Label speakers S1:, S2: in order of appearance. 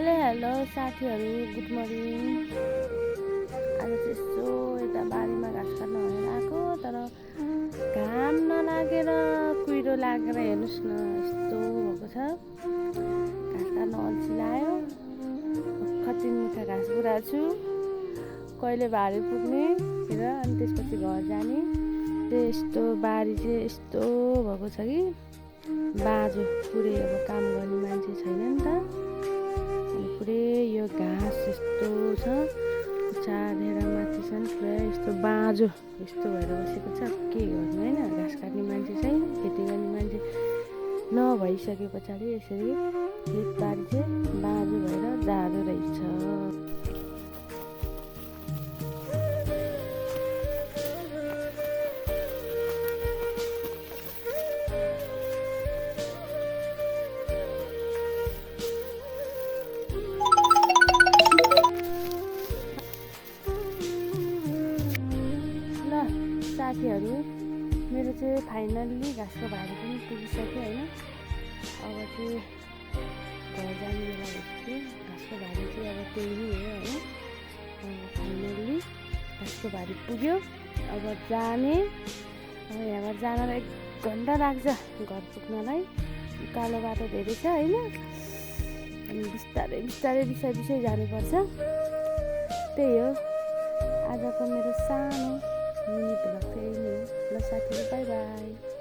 S1: Hello साथीहरू, good morning. आज चाहिँ यसो यता बारीमा घाँस काट्न भनेर आएको, तर घाम नलागेर कुहिरो लागेर हेर्नुहोस् न यस्तो भएको छ। घाँस काट्न अल्छी लाग्यो। कति मुठा घाँस पुऱ्याएको छु, कहिले भारी पुग्ने र अनि त्यसपछि घर जाने। यस्तो बारी चाहिँ यस्तो भएको छ कि बाँझो पुरै अब काम गर्ने मान्छे छैन नि त। अनि पुरै यो घाँस यस्तो छ, चारेर माथिसम्म पुरै यस्तो बाँझो यस्तो भएर बसेको छ। के गर्नु होइन, घाँस काट्ने मान्छे छैन, खेती गर्ने मान्छे नभइसके पछाडि यसरी खेतबारी चाहिँ बाँझो भएर जाँदो रहेछ। साथीहरू, मेरो चाहिँ फाइनल्ली घाँसको भारी पनि पुगिसक्यो होइन। अब चाहिँ घर जाने बेला भइसक्यो। घाँसको भारी चाहिँ अब त्यही नै हो होइन। फाइनल्ली घाँसको भारी पुग्यो। अब जाने। अब यहाँबाट जानलाई 1 घन्टा लाग्छ घर पुग्नलाई। कालो बाटो धेरै छ होइन। अनि बिस्तारै बिस्तारै बिसाइ जानुपर्छ। त्यही हो आजको मेरो सानो मिनी भ्लग चाहिँ यही नै हो। ल साथीहरू, बाई बाई।